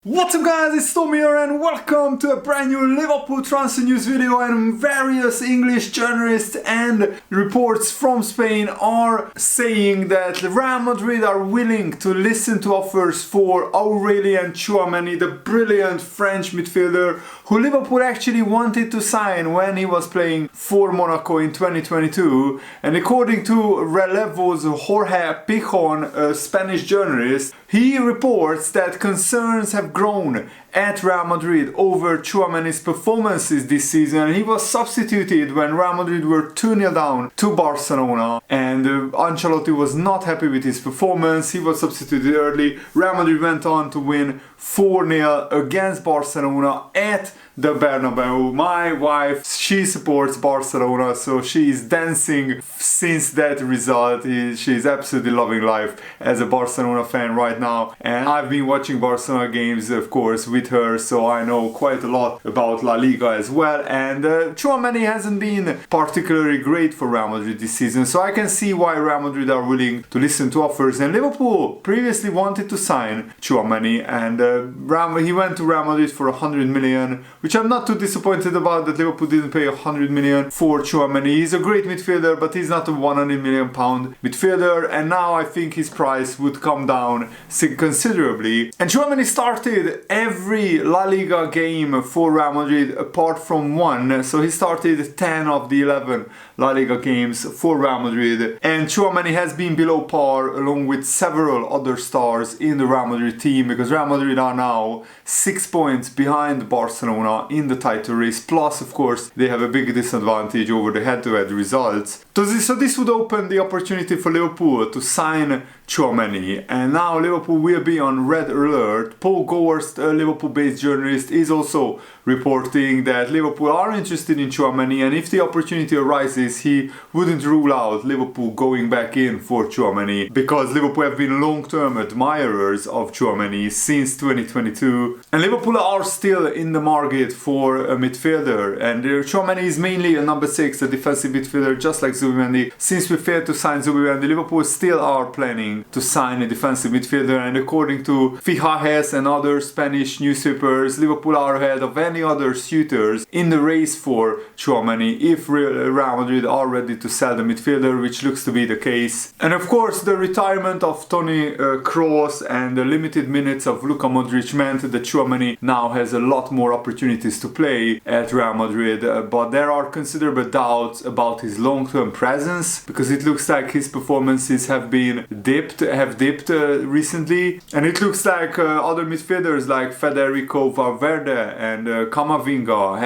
What's up guys, it's Tom here and welcome to a brand new Liverpool transfer news video. And various English journalists and reports from Spain are saying that Real Madrid are willing to listen to offers for Aurelien Tchouameni, the brilliant French midfielder who Liverpool actually wanted to sign when he was playing for Monaco in 2022. And according to Relevo's Jorge Pijon, a Spanish journalist, he reports that concerns have grown at Real Madrid over Tchouameni's performances this season. And he was substituted when Real Madrid were 2-0 down to Barcelona, and Ancelotti was not happy with his performance. He was substituted early. Real Madrid went on to win 4-0 against Barcelona at the Bernabeu. My wife, she supports Barcelona, so she is dancing since that result. She's absolutely loving life as a Barcelona fan right now, and I've been watching Barcelona games, of course, with her, so I know quite a lot about La Liga as well. And Tchouameni hasn't been particularly great for Real Madrid this season, so I can see why Real Madrid are willing to listen to offers. And Liverpool previously wanted to sign Tchouameni, and he went to Real Madrid for 100 million, which I'm not too disappointed about that Liverpool didn't pay 100 million for Tchouameni. He's a great midfielder, but he's not a 100 million pound midfielder, and now I think his price would come down considerably. And Tchouameni started every La Liga game for Real Madrid apart from one, so he started 10 of the 11 La Liga games for Real Madrid. And Tchouameni has been below par along with several other stars in the Real Madrid team, because Real Madrid are now 6 points behind Barcelona in the title race. Plus, of course, they have a big disadvantage over the head-to-head results. So this would open the opportunity for Liverpool to sign Tchouameni, and now Liverpool will be on red alert. Paul Gorst, a Liverpool-based journalist, is also reporting that Liverpool are interested in Tchouameni, and if the opportunity arises, he wouldn't rule out Liverpool going back in for Tchouameni, because Liverpool have been long-term admirers of Tchouameni since 2022, and Liverpool are still in the market for a midfielder. And Tchouameni is mainly a number 6, a defensive midfielder, just like Tchouameni. Since we failed to sign Tchouameni, Liverpool still are planning to sign a defensive midfielder, and according to Fichajes and other Spanish newspapers, Liverpool are ahead of any other suitors in the race for Tchouameni if Real Madrid are ready to sell the midfielder, which looks to be the case. And of course, the retirement of Toni Kroos and the limited minutes of Luka Modric meant that Tchouameni now has a lot more opportunities to play at Real Madrid, but there are considerable doubts about his long-term presence, because it looks like his performances have dipped recently, and it looks like other midfielders like Federico Valverde and Camavinga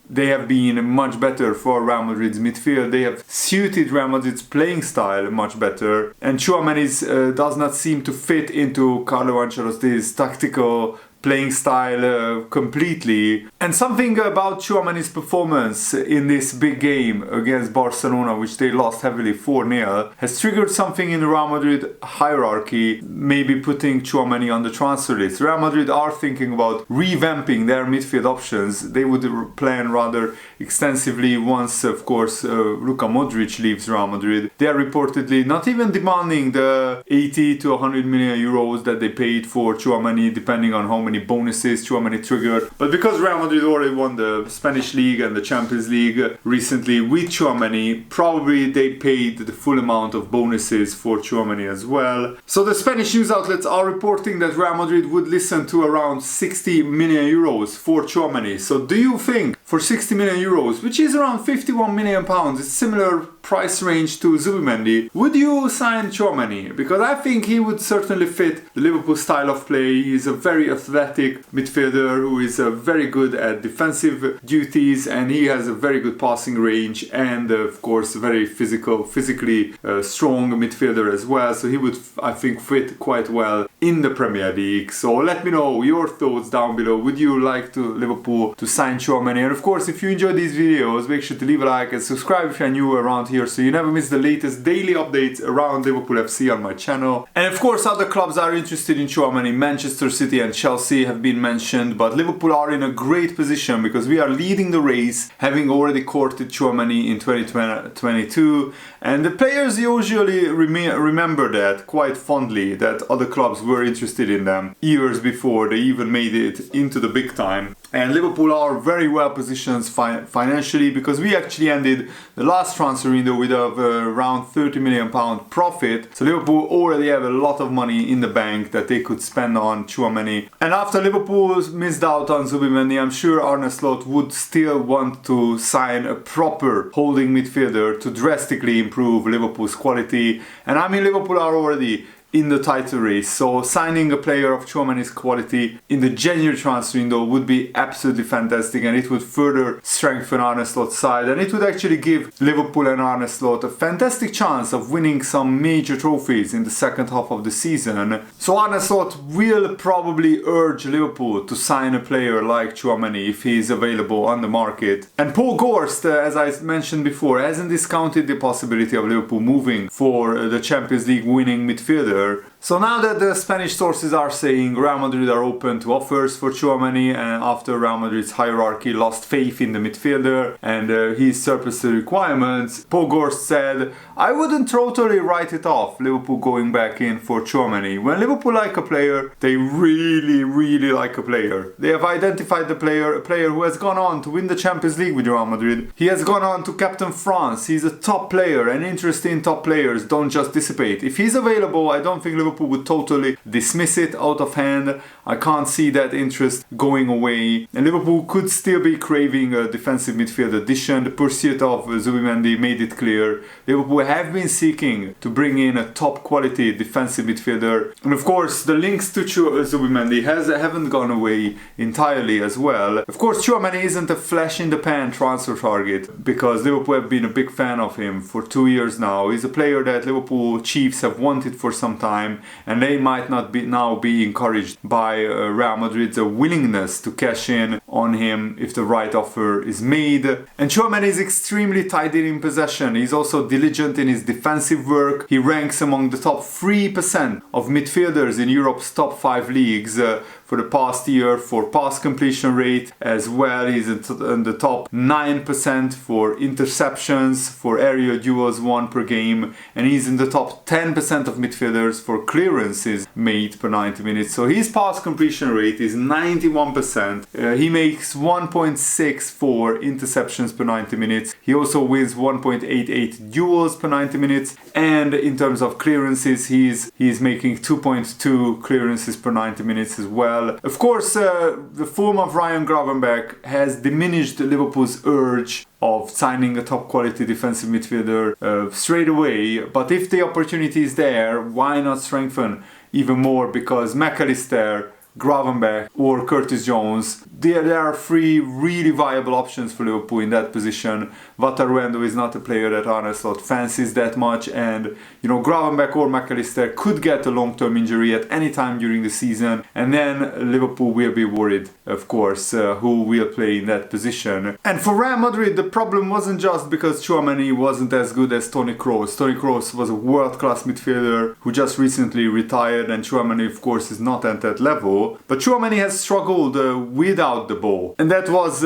they have been much better for Real Madrid's midfield. They have suited Real Madrid's playing style much better, and Tchouameni does not seem to fit into Carlo Ancelotti's tactical playing style completely. And something about Tchouameni's performance in this big game against Barcelona, which they lost heavily 4-0, has triggered something in the Real Madrid hierarchy, maybe putting Tchouameni on the transfer list. Real Madrid are thinking about revamping their midfield options. They would plan rather extensively once, of course, Luka Modric leaves Real Madrid. They are reportedly not even demanding the 80 to 100 million euros that they paid for Tchouameni, depending on how many bonuses Tchouameni triggered. But because Real Madrid already won the Spanish League and the Champions League recently with Tchouameni, probably they paid the full amount of bonuses for Tchouameni as well. So the Spanish news outlets are reporting that Real Madrid would listen to around 60 million euros for Tchouameni. So do you think for 60 million euros, which is around 51 million pounds, it's similar price range to Tchouameni, would you sign Tchouameni? Because I think he would certainly fit the Liverpool style of play. He's a very athletic midfielder who is very good at defensive duties, and he has a very good passing range, and of course very physically strong midfielder as well. So he would, I think, fit quite well in the Premier League. So let me know your thoughts down below. Would you like Liverpool to sign Tchouameni? And of course, if you enjoy these videos, make sure to leave a like and subscribe if you're new around here. here so you never miss the latest daily updates around Liverpool FC on my channel. And of course other clubs are interested in Tchouameni. Manchester City and Chelsea have been mentioned, but Liverpool are in a great position because we are leading the race, having already courted Tchouameni in 2022, and the players usually remember that quite fondly, that other clubs were interested in them years before they even made it into the big time. And Liverpool are very well positioned financially because we actually ended the last transfer window with around £30 million profit. So Liverpool already have a lot of money in the bank that they could spend on Tchouameni. And after Liverpool missed out on Tchouameni, I'm sure Arne Slot would still want to sign a proper holding midfielder to drastically improve Liverpool's quality. And I mean, Liverpool are already in the title race, so signing a player of Tchouameni's quality in the January transfer window would be absolutely fantastic, and it would further strengthen Arne Slot's side, and it would actually give Liverpool and Arne Slot a fantastic chance of winning some major trophies in the second half of the season. So Arne Slot will probably urge Liverpool to sign a player like Tchouameni if he is available on the market. And Paul Gorst, as I mentioned before, hasn't discounted the possibility of Liverpool moving for the Champions League winning midfielder. So now that the Spanish sources are saying Real Madrid are open to offers for Tchouameni, and after Real Madrid's hierarchy lost faith in the midfielder and he surpassed the requirements, Paul Gorst said, "I wouldn't totally write it off, Liverpool going back in for Tchouameni. When Liverpool like a player, they really like a player. They have identified a player who has gone on to win the Champions League with Real Madrid. He has gone on to captain France. He's a top player, and interest in top players don't just dissipate. If he's available, I don't think Liverpool would totally dismiss it out of hand. I can't see that interest going away. And Liverpool could still be craving a defensive midfield addition. The pursuit of Tchouameni made it clear. Liverpool have been seeking to bring in a top quality defensive midfielder. And of course, the links to Tchouameni haven't gone away entirely as well. Of course, Tchouameni isn't a flash in the pan transfer target because Liverpool have been a big fan of him for 2 years now. He's a player that Liverpool Chiefs have wanted for some time, and they might not be encouraged by Real Madrid's willingness to cash in on him if the right offer is made. And Tchouameni is extremely tight in possession. He's also diligent in his defensive work. He ranks among the top 3% of midfielders in Europe's top 5 leagues for the past year for pass completion rate as well. He's in the top 9% for interceptions, for area duels won per game, and he's in the top 10% of midfielders for clearances made per 90 minutes. So his pass completion rate is 91%. He makes 1.64 interceptions per 90 minutes. He also wins 1.88 duels per 90 minutes, and in terms of clearances, he's making 2.2 clearances per 90 minutes as well. Of course, the form of Ryan Gravenberch has diminished Liverpool's urge of signing a top quality defensive midfielder straight away, but if the opportunity is there, why not strengthen even more? Because McAllister, Gravenberch or Curtis Jones, there are 3 really viable options for Liverpool in that position. Wataruendo is not a player that Arne Slot fancies that much, and Gravenberch or McAllister could get a long-term injury at any time during the season, and then Liverpool will be worried, of course, who will play in that position. And for Real Madrid, the problem wasn't just because Tchouameni wasn't as good as Toni Kroos. Toni Kroos was a world-class midfielder who just recently retired, and Tchouameni, of course, is not at that level. But Tchouameni has struggled without the ball, and that was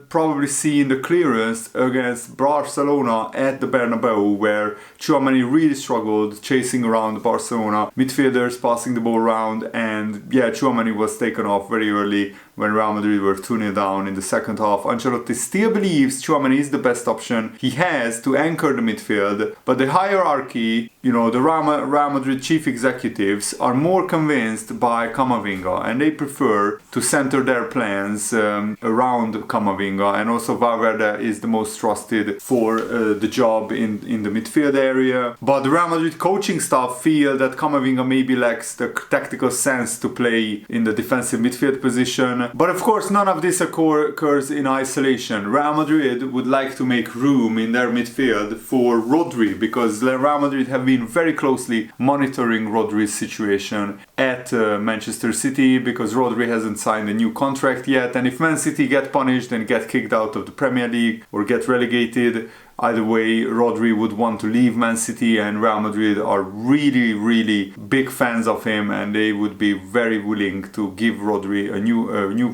probably seen the clearance against Barcelona at the Bernabeu, where Tchouameni really struggled chasing around Barcelona midfielders, passing the ball around, and Tchouameni was taken off very early when Real Madrid were 2-0 down in the second half. Ancelotti still believes Tchouameni is the best option he has to anchor the midfield, but the hierarchy, the Real Madrid chief executives are more convinced by Camavinga, and they prefer to center their plans around Camavinga, and also Valverde is the most trusted for the job in the midfield area. But the Real Madrid coaching staff feel that Camavinga maybe lacks the tactical sense to play in the defensive midfield position. But of course, none of this occurs in isolation. Real Madrid would like to make room in their midfield for Rodri, because Real Madrid have been very closely monitoring Rodri's situation at Manchester City, because Rodri hasn't signed a new contract yet, and if Man City get punished and get kicked out of the Premier League or get relegated, either way, Rodri would want to leave Man City, and Real Madrid are really, really big fans of him, and they would be very willing to give Rodri a new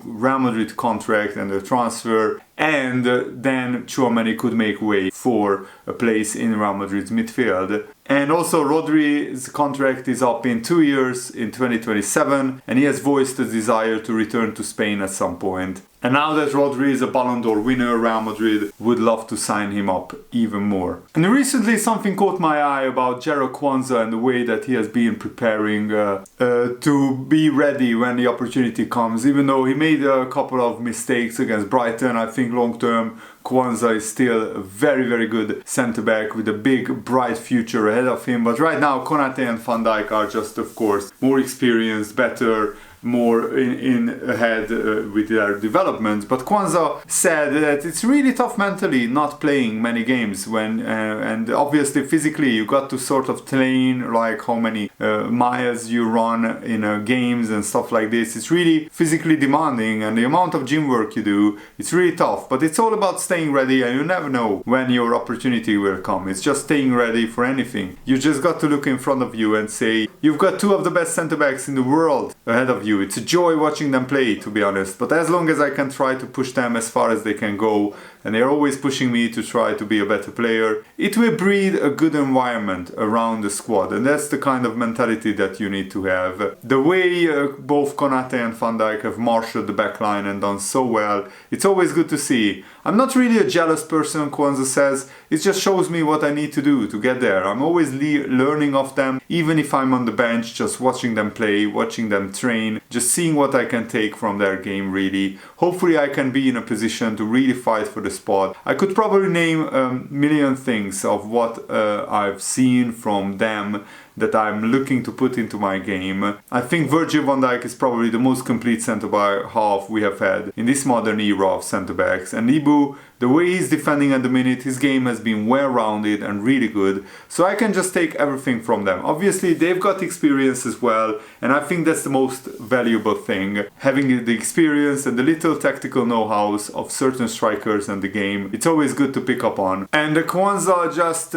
Real Madrid contract and a transfer. And then Tchouameni could make way for a place in Real Madrid's midfield. And also Rodri's contract is up in 2 years, in 2027, and he has voiced a desire to return to Spain at some point. And now that Rodri is a Ballon d'Or winner, Real Madrid would love to sign him up even more. And recently something caught my eye about Jero Kwanzaa and the way that he has been preparing to be ready when the opportunity comes. Even though he made a couple of mistakes against Brighton, I think long term Kwanzaa is still a very, very good centre-back with a big, bright future ahead of him. But right now, Konate and Van Dijk are just, of course, more experienced, better, more in ahead with their development. But Kwanzaa said that it's really tough mentally not playing many games when and obviously physically you got to sort of train like how many miles you run in games and stuff like this. It's really physically demanding, and the amount of gym work you do, it's really tough. But it's all about staying ready, and you never know when your opportunity will come. It's just staying ready for anything. You just got to look in front of you and say, you've got two of the best centre-backs in the world ahead of you. It's a joy watching them play, to be honest, but as long as I can try to push them as far as they can go, and they're always pushing me to try to be a better player, it will breed a good environment around the squad, and that's the kind of mentality that you need to have. The way both Konate and Van Dijk have marshaled the backline and done so well, it's always good to see. I'm not really a jealous person, Kwanzaa says, it just shows me what I need to do to get there. I'm always learning of them, even if I'm on the bench, just watching them play, watching them train, just seeing what I can take from their game really. Hopefully I can be in a position to really fight for the spot. I could probably name a million things of what I've seen from them that I'm looking to put into my game. I think Virgil van Dijk is probably the most complete centre-back half we have had in this modern era of centre-backs. And Ibu, the way he's defending at the minute, his game has been well-rounded and really good. So I can just take everything from them. Obviously, they've got experience as well, and I think that's the most valuable thing. Having the experience and the little tactical know-hows of certain strikers and the game, it's always good to pick up on. And Kwanzaa just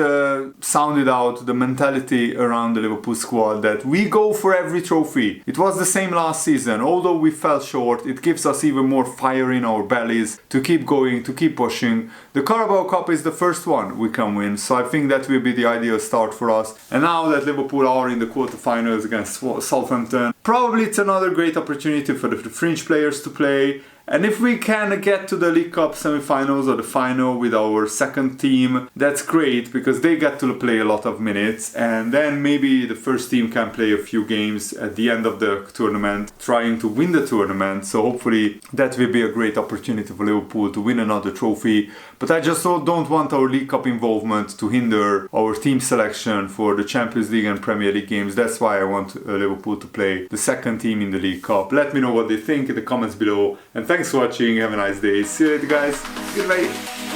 sounded out the mentality around the Liverpool squad that we go for every trophy. It was the same last season. Although we fell short, it gives us even more fire in our bellies to keep going, to keep pushing. The Carabao Cup is the first one we can win, so I think that will be the ideal start for us. And now that Liverpool are in the quarterfinals against Southampton, probably it's another great opportunity for the fringe players to play. And if we can get to the League Cup semi-finals or the final with our second team, that's great because they get to play a lot of minutes, and then maybe the first team can play a few games at the end of the tournament, trying to win the tournament. So hopefully that will be a great opportunity for Liverpool to win another trophy. But I just don't want our League Cup involvement to hinder our team selection for the Champions League and Premier League games. That's why I want Liverpool to play the second team in the League Cup. Let me know what they think in the comments below, and thanks for watching. Have a nice day. See you later, guys. Goodbye.